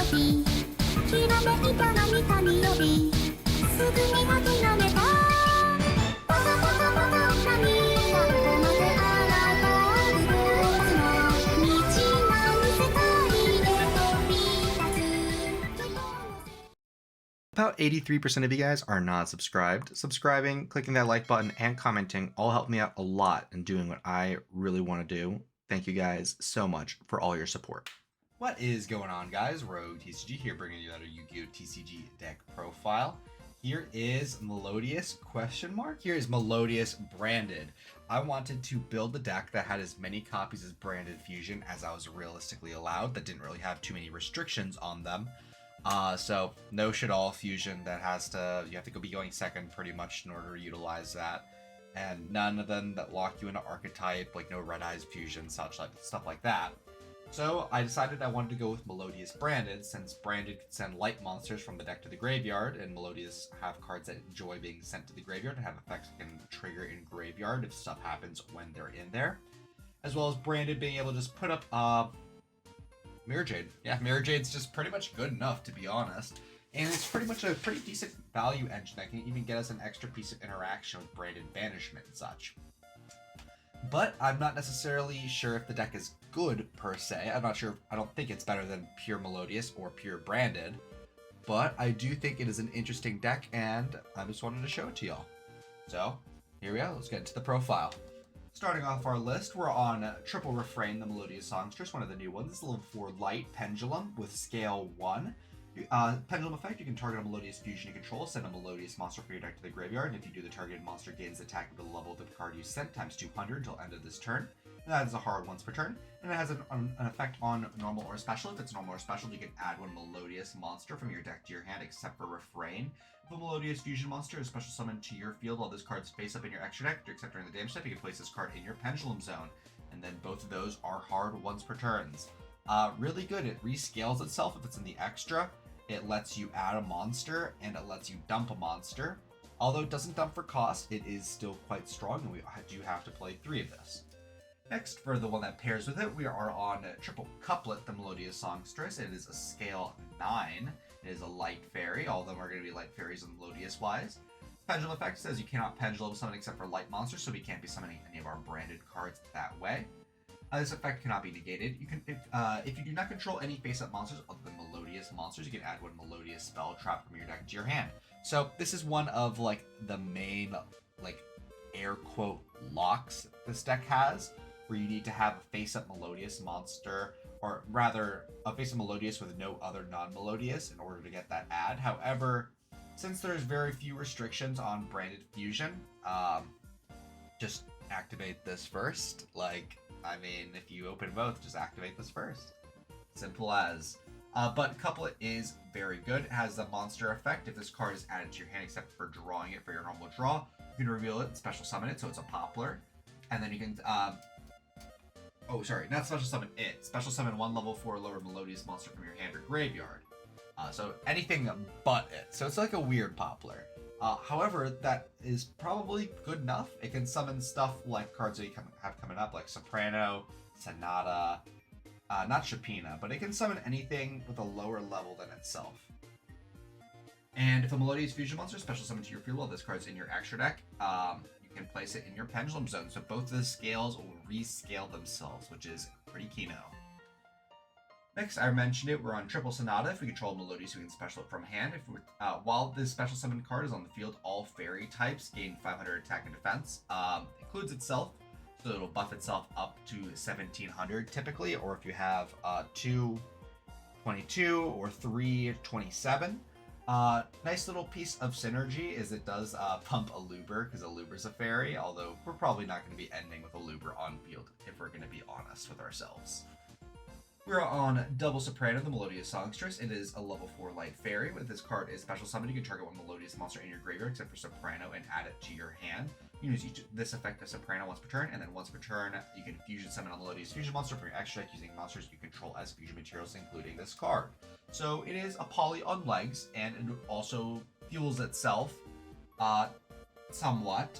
時きらめいた何かに呼びすぐに諦めたパタパタパタ涙こまで洗ったブルースの道が見せたいで飛び立つ About 83% of you guys are not subscribed. Subscribing, clicking that like button, and commenting all help me out a lot in doing what I really want to do. Thank you guys so much for all your support. What is going on, guys? Rogue TCG here, bringing you another Yu-Gi-Oh! TCG deck profile. Here is Melodious ? Here is Melodious branded. I wanted to build a deck that had as many copies as branded Fusion as I was realistically allowed, that didn't really have too many restrictions on them. So no shit all Fusion that you have to be going second pretty much in order to utilize that. And none of them that lock you into archetype, like no Red Eyes Fusion, stuff like that. So I decided I wanted to go with Melodious branded, since branded could send light monsters from the deck to the graveyard, and Melodious have cards that enjoy being sent to the graveyard and have effects that can trigger in graveyard if stuff happens when they're in there. As well as branded being able to just put up Mirror Jade. Yeah, Mirror Jade's just pretty much good enough, to be honest. And it's pretty much a pretty decent value engine that can even get us an extra piece of interaction with branded banishment and such. But I'm not necessarily sure if the deck is good per se. I don't think it's better than pure Melodious or pure branded. But I do think it is an interesting deck, and I just wanted to show it to y'all. So, here we go. Let's get into the profile. Starting off our list, we're on Triple Refrain, the Melodious Songstress, one of the new ones. This is level 4 Light Pendulum with scale 1. Pendulum effect, you can target a Melodious Fusion you control, send a Melodious monster from your deck to the graveyard, and if you do, the targeted monster gains attack at the level of the card you sent times 200 until end of this turn. And that is a hard once per turn, and it has an effect on normal or special. If it's normal or special, you can add one Melodious monster from your deck to your hand, except for Refrain. If a Melodious Fusion monster is special summoned to your field while this card's face up in your extra deck, except during the damage step, you can place this card in your Pendulum Zone. And then both of those are hard once per turns. Really good. It rescales itself if it's in the extra. It lets you add a monster, and it lets you dump a monster. Although it doesn't dump for cost, it is still quite strong, and we do have to play 3 of this. Next, for the one that pairs with it, we are on Triple Couplet, the Melodious Songstress. It is a scale 9. It is a light fairy. All of them are going to be light fairies and Melodious-wise. Pendulum effect says you cannot pendulum summon except for light monsters, so we can't be summoning any of our branded cards that way. This effect cannot be negated. You can, if you do not control any face-up monsters other than Melodious monsters, you can add one Melodious spell trap from your deck to your hand. So this is one of like the main air quote locks this deck has, where you need to have a face-up Melodious monster, or rather a face-up Melodious with no other non-Melodious in order to get that add. However, since there's very few restrictions on branded Fusion, just activate this first. If you open both, just activate this first. Simple as. But Couplet is very good. It has the monster effect. If this card is added to your hand except for drawing it for your normal draw, you can reveal it and special summon it, so it's a Poplar. And then you can, not special summon it. Special summon 1 level 4 lower Melodious monster from your hand or graveyard. So anything but it. So it's like a weird Poplar. However, that is probably good enough. It can summon stuff like cards that you have coming up, like Soprano, Sonata, not Shapina, but it can summon anything with a lower level than itself. And if a Melodious Fusion monster is special summoned to your field while this card's in your extra deck, you can place it in your Pendulum Zone. So both of the scales will rescale themselves, which is pretty keyno. Next, I mentioned it, we're on Triple Sonata. If we control Melodious, we can special it from hand. While this special summon card is on the field, all fairy types gain 500 attack and defense. Includes itself, so it'll buff itself up to 1700 typically, or if you have 222 or 327. Nice little piece of synergy is it does pump Aluber, because Aluber's a fairy, although we're probably not going to be ending with Aluber on field, if we're going to be honest with ourselves. We're on Double Soprano, the Melodious Songstress. It is a level 4 light fairy. With this card is special summon, you can target one Melodious monster in your graveyard except for Soprano and add it to your hand. You can use this effect of Soprano once per turn, and then once per turn, you can fusion summon a Melodious Fusion monster from your extra deck using monsters you control as fusion materials, including this card. So it is a poly on legs, and it also fuels itself somewhat,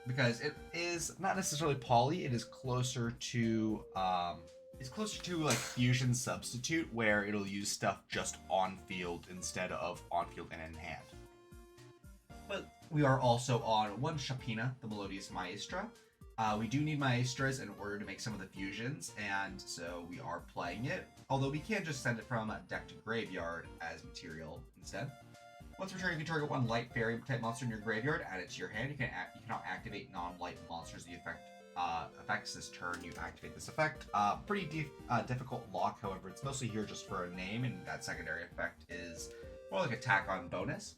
because it is not necessarily poly. It is closer to It's closer to like Fusion Substitute, where it'll use stuff just on field instead of on field and in hand. But we are also on one Shapina, the Melodious Maestra. We do need Maestras in order to make some of the fusions, and so we are playing it. Although we can just send it from deck to graveyard as material instead. Once returned, you can target one light fairy type monster in your graveyard, add it to your hand. You cannot activate non-light monsters. The effect affects this turn. You activate this effect. Pretty difficult lock, however, it's mostly here just for a name, and that secondary effect is more like attack on bonus.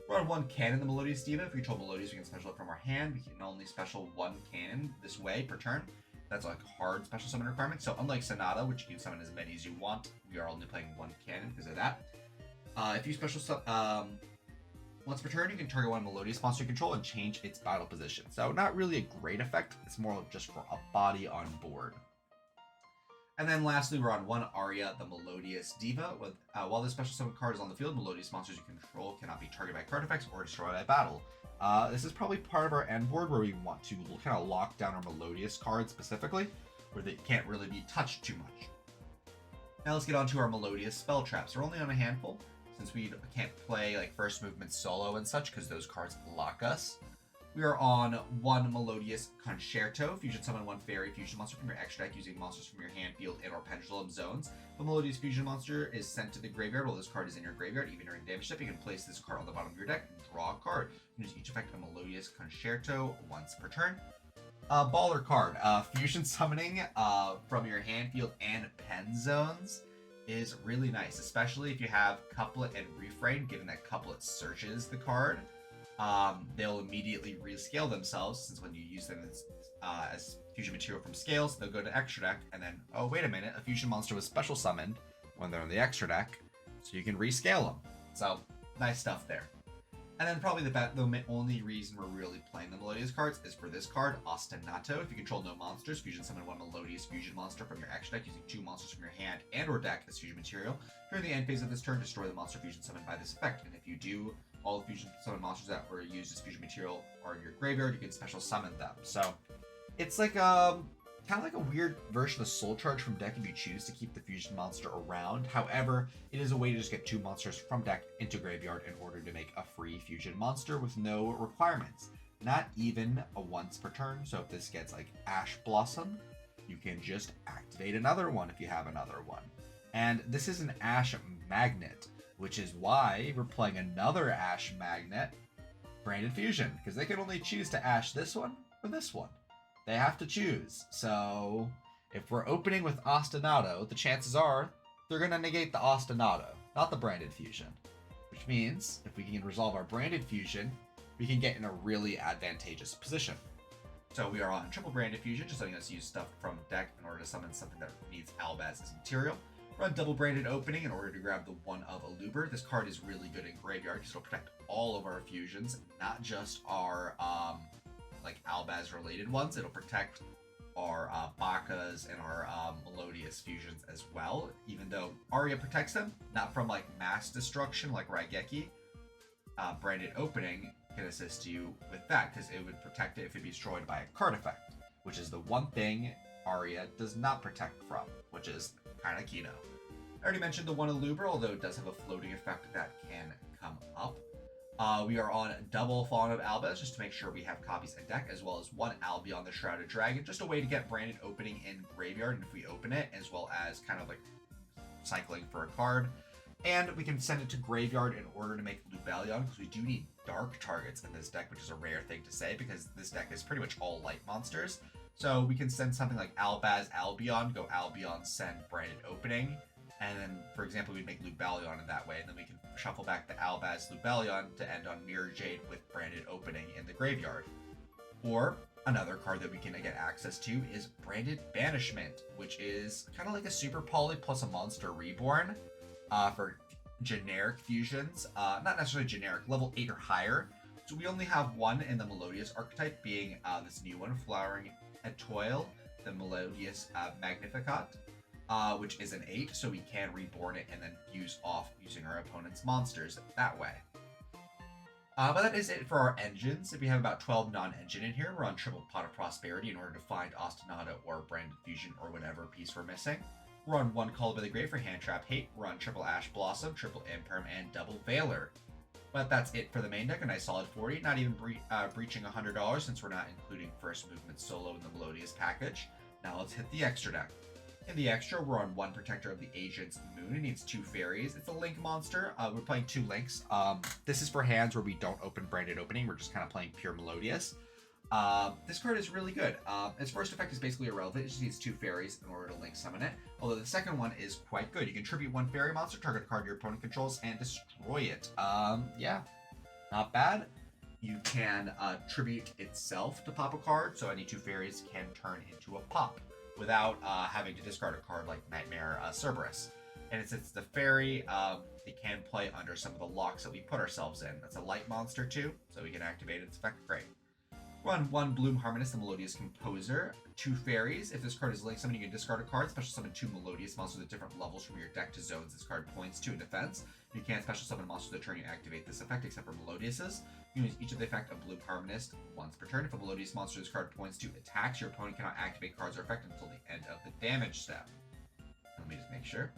We're on one cannon, the Melodious Diva. If we control Melodious, we can special it from our hand. We can only special one cannon this way per turn. That's like a hard special summon requirement. So unlike Sonata, which you can summon as many as you want, we are only playing one cannon because of that. If you special once per turn, you can target one Melodious monster you control and change its battle position. So not really a great effect. It's more just for a body on board. And then lastly, we're on one Aria, the Melodious Diva. While this special summon card is on the field, Melodious monsters you control cannot be targeted by card effects or destroyed by battle. This is probably part of our end board where we want to kind of lock down our Melodious cards specifically, where they can't really be touched too much. Now let's get on to our Melodious spell traps. We're only on a handful, since we can't play like first movement solo and such, because those cards lock us. We are on one Melodious Concerto. Fusion summon one fairy fusion monster from your extra deck using monsters from your hand, field, and or pendulum zones. The Melodious fusion monster is sent to the graveyard while this card is in your graveyard. Even during damage step, you can place this card on the bottom of your deck and draw a card. You can use each effect of Melodious Concerto once per turn. Baller card. Fusion summoning from your hand, field, and pen zones is really nice, especially if you have Couplet and Refrain, given that Couplet searches the card. They'll immediately rescale themselves, since when you use them as fusion material from scales, they'll go to extra deck, and then, oh wait a minute, a fusion monster was special summoned when they're in the extra deck, so you can rescale them. So, nice stuff there. And then probably the only reason we're really playing the Melodious cards is for this card, Ostinato. If you control no monsters, fusion summon one Melodious fusion monster from your extra deck using 2 monsters from your hand and or deck as fusion material. During the end phase of this turn, destroy the monster fusion summoned by this effect. And if you do, all the fusion summon monsters that were used as fusion material are in your graveyard, you can special summon them. So it's like kind of like a weird version of Soul Charge from deck if you choose to keep the fusion monster around. However, it is a way to just get 2 monsters from deck into graveyard in order to make a free fusion monster with no requirements. Not even a once per turn, so if this gets like Ash Blossom, you can just activate another one if you have another one. And this is an Ash Magnet, which is why we're playing another Ash Magnet, Branded Fusion, because they can only choose to Ash this one or this one. They have to choose. So if we're opening with Ostinato, the chances are they're going to negate the Ostinato, not the Branded Fusion. Which means if we can resolve our Branded Fusion, we can get in a really advantageous position. So we are on triple Branded Fusion, just letting us use stuff from deck in order to summon something that needs Albaz as material. We're on double Branded Opening in order to grab the one of Aluber. This card is really good in graveyard because it'll protect all of our fusions, not just our like Albaz related ones. It'll protect our Bakas and our Melodious fusions as well, even though Aria protects them, not from like mass destruction like Raigeki. Branded Opening can assist you with that because it would protect it if it'd be destroyed by a card effect, which is the one thing Aria does not protect from, which is kind of Kino. I already mentioned the one Aluber, although it does have a floating effect that can come up. We are on double Fallen of Albaz just to make sure we have copies in deck, as well as one Albion the Shrouded Dragon, just a way to get Branded Opening in graveyard, and if we open it, as well as kind of like cycling for a card. And we can send it to graveyard in order to make Lubellion, because we do need dark targets in this deck, which is a rare thing to say, because this deck is pretty much all light monsters. So we can send something like Albaz Albion, go Albion, send Branded Opening, and then, for example, we'd make Lubellion in that way, and then we can shuffle back the Albaz Lubellion to end on Mirror Jade with Branded Opening in the graveyard. Or, another card that we can get access to is Branded Banishment, which is kind of like a Super Poly plus a Monster Reborn for generic fusions. Not necessarily generic, level 8 or higher. So we only have one in the Melodious archetype, being this new one, Flowering at Toil, the Melodious Magnificat. Which is an 8, so we can reborn it and then use off using our opponent's monsters that way. But that is it for our engines. If we have about 12 non-engine in here, we're on triple Pot of Prosperity in order to find Ostinato or Branded Fusion or whatever piece we're missing. We're on one Call by the Grave for Hand Trap Hate. We're on triple Ash Blossom, triple Imperm, and double Veiler. But that's it for the main deck, a nice solid 40, not even breaching $100 since we're not including First Movement Solo in the Melodious package. Now let's hit the extra deck. In the extra, we're on one Protector of the Agent's Moon. It needs 2 fairies. It's a link monster. We're playing 2 links. This is for hands where we don't open Branded Opening. We're just kind of playing pure Melodious. This card is really good. Its first effect is basically irrelevant. It just needs 2 fairies in order to link summon it. Although the second one is quite good. You can tribute 1 fairy monster, target a card your opponent controls, and destroy it. Yeah, not bad. You can tribute itself to pop a card, so any 2 fairies can turn into a pop without having to discard a card like Nightmare Cerberus. And since it's the fairy, it can play under some of the locks that we put ourselves in. That's a light monster too, so we can activate its effect. Great. Run 1 Bloom Harmonist, the Melodious Composer, 2 fairies. If this card is link summon, you can discard a card, special summon 2 Melodious monsters at different levels from your deck to zones this card points to in defense. You can't special summon monsters the turn you activate this effect, except for Melodiouses. You can use each of the effect of Bloom Harmonist once per turn. If a Melodious monster this card points to attacks, your opponent cannot activate cards or effect until the end of the damage step. Let me just make sure.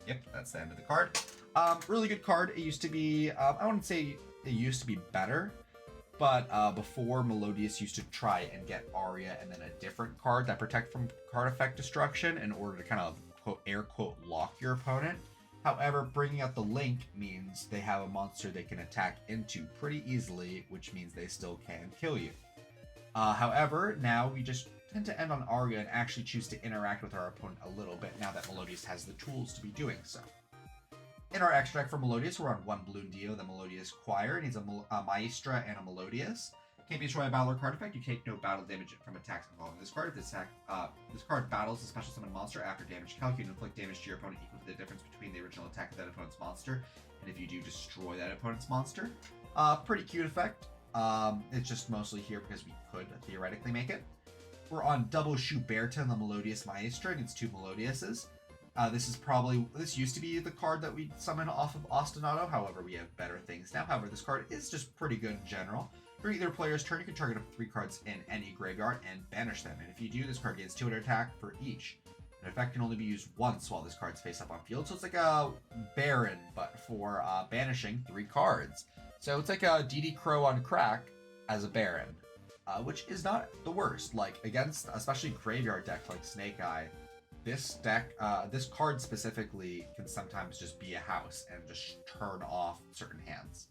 Yep, that's the end of the card. Really good card. It used to be, I wouldn't say it used to be better, but before, Melodious used to try and get Aria and then a different card that protect from card effect destruction in order to kind of quote air quote lock your opponent. However, bringing out the link means they have a monster they can attack into pretty easily, which means they still can kill you. However, now we just tend to end on Aria and actually choose to interact with our opponent a little bit now that Melodious has the tools to be doing so. In our extra deck for Melodious, we're on 1 Bloom Dio, the Melodious Choir. It needs a Maestra and a Melodious. Can't be destroyed by battle or card effect. You take no battle damage from attacks involving this card. If this card battles a special summon monster after damage calc, you can inflict damage to your opponent equal to the difference between the original attack of that opponent's monster. And if you do, destroy that opponent's monster. Pretty cute effect. It's just mostly here because we could theoretically make it. We're on double Schuberta, the Melodious Maestra. It needs 2 Melodiouses. This used to be the card that we summon off of Ostinato. However, we have better things now. However, this card is just pretty good in general. During either player's turn, you can target up to 3 cards in any graveyard and banish them. And if you do, this card gains 200 attack for each. An effect can only be used once while this card's face up on field. So it's like a Baron, but for banishing 3 cards. So it's like a DD Crow on crack as a Baron, which is not the worst. Like against especially graveyard decks like Snake Eye, this deck, this card specifically can sometimes just be a house and just turn off certain hands.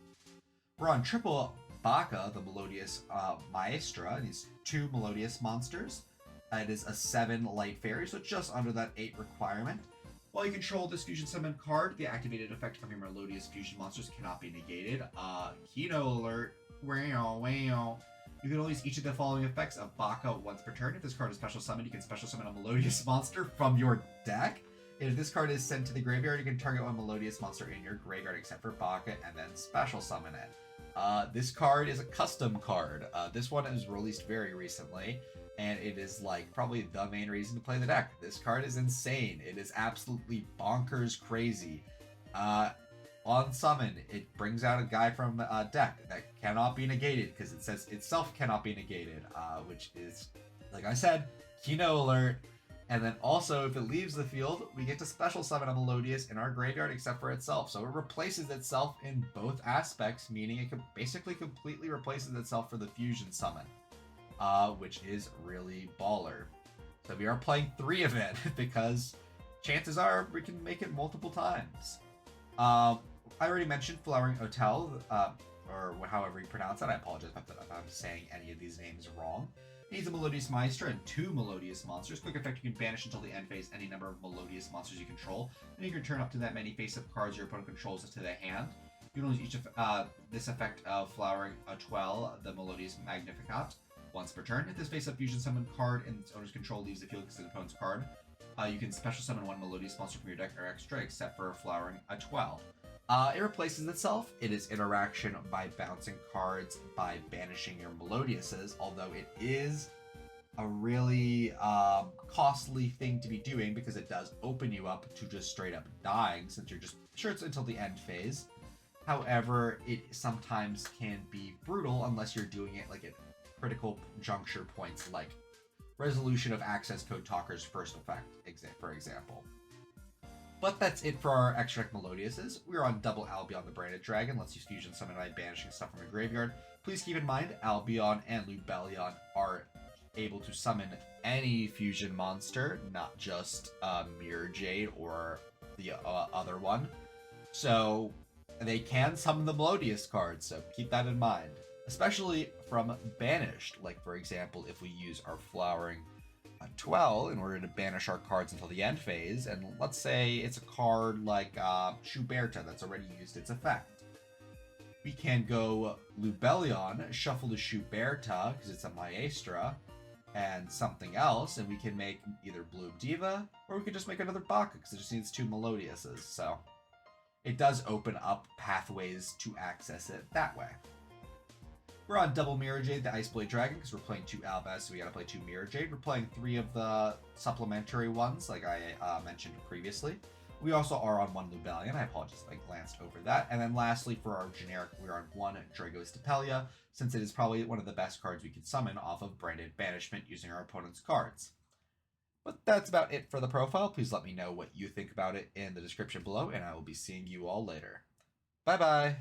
We're on triple Baka, the Melodious Maestra. It needs 2 Melodious monsters. It is a 7 light fairy, so just under that 8 requirement. While you control this fusion summon card, the activated effect from your Melodious fusion monsters cannot be negated. Kino alert. Wow. You can only use each of the following effects of Baka once per turn. If this card is special summoned, you can special summon a Melodious monster from your deck. And if this card is sent to the graveyard, you can target one Melodious monster in your graveyard except for Baka and then special summon it. This card is a custom card. This one is released very recently, and it is like probably the main reason to play the deck. This card is insane. It is absolutely bonkers crazy. On summon, it brings out a guy from a deck that cannot be negated because it says itself cannot be negated, which is, like I said, Kino alert. And then also, if it leaves the field, we get to special summon a Melodious in our graveyard except for itself. So it replaces itself in both aspects, meaning it basically completely replaces itself for the fusion summon, which is really baller. So we are playing 3 of it because chances are we can make it multiple times. I already mentioned Flowering Hotel, or however you pronounce that. I apologize if I'm saying any of these names wrong. It needs a Melodious Maestra and 2 Melodious monsters. Quick effect, you can banish until the end phase any number of Melodious monsters you control. And you can turn up to that many face-up cards your opponent controls to the hand. You can only use each of this effect of Flowering Hotel, the Melodious Magnificat, once per turn. If this face-up fusion summon card in its owner's control leaves the field because of the opponent's card, you can special summon 1 Melodious monster from your deck or extra, except for Flowering Hotel. It replaces itself. It is interaction by bouncing cards by banishing your Melodiouses, although it is a really costly thing to be doing because it does open you up to just straight up dying since you're just sure it's until the end phase. However, it sometimes can be brutal unless you're doing it like at critical juncture points, like resolution of access code talker's first effect, for example. But that's it for our extract Melodiouses. We're on double Albion the Branded Dragon, lets you fusion summon by banishing stuff from your graveyard. Please keep in mind, Albion and Lubellion are able to summon any fusion monster, not just Mirror Jade or the other one. So they can summon the Melodious cards, so keep that in mind. Especially from Banished, like for example, if we use our Flowering Twell in order to banish our cards until the end phase, and let's say it's a card like Schuberta that's already used its effect. We can go Lubellion, shuffle the Schuberta because it's a Maestra, and something else, and we can make either Bloom Diva, or we could just make another Baka because it just needs 2 Melodiouses, so it does open up pathways to access it that way. We're on double Mirror Jade, the Ice Blade Dragon, because we're playing 2 Albaz, so we gotta play 2 Mirror Jade. We're playing 3 of the supplementary ones, like I mentioned previously. We also are on 1 Lubellion. I apologize if I glanced over that. And then lastly, for our generic, we're on 1 Dragos Depelia, since it is probably one of the best cards we could summon off of Branded Banishment using our opponent's cards. But that's about it for the profile. Please let me know what you think about it in the description below, and I will be seeing you all later. Bye-bye!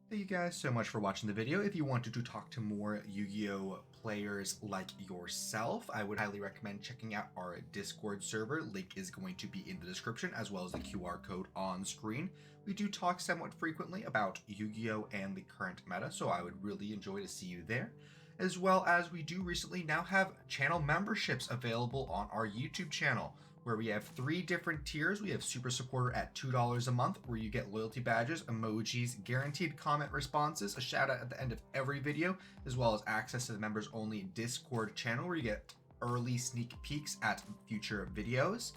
Thank you guys so much for watching the video. If you wanted to talk to more Yu-Gi-Oh! Players like yourself, I would highly recommend checking out our Discord server. Link is going to be in the description, as well as the QR code on screen. We do talk somewhat frequently about Yu-Gi-Oh! And the current meta, so I would really enjoy to see you there. As well as we do recently now have channel memberships available on our YouTube channel, where we have 3 different tiers. We have Super Supporter at $2 a month, where you get loyalty badges, emojis, guaranteed comment responses, a shout out at the end of every video, as well as access to the members only Discord channel, where you get early sneak peeks at future videos.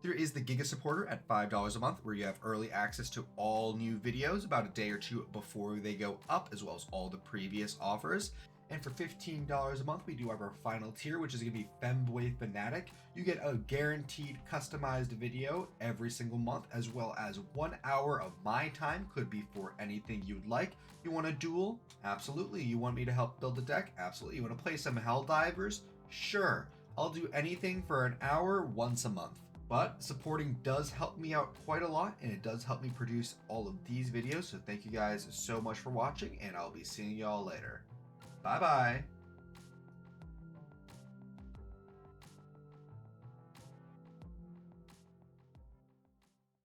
There is the Giga Supporter at $5 a month, where you have early access to all new videos about a day or 2 before they go up, as well as all the previous offers. And for $15 a month, we do have our final tier, which is going to be Femboy Fanatic. You get a guaranteed customized video every single month, as well as 1 hour of my time. Could be for anything you'd like. You want a duel? Absolutely. You want me to help build a deck? Absolutely. You want to play some Helldivers? Sure. I'll do anything for an hour once a month. But supporting does help me out quite a lot, and it does help me produce all of these videos. So thank you guys so much for watching, and I'll be seeing y'all later. Bye-bye.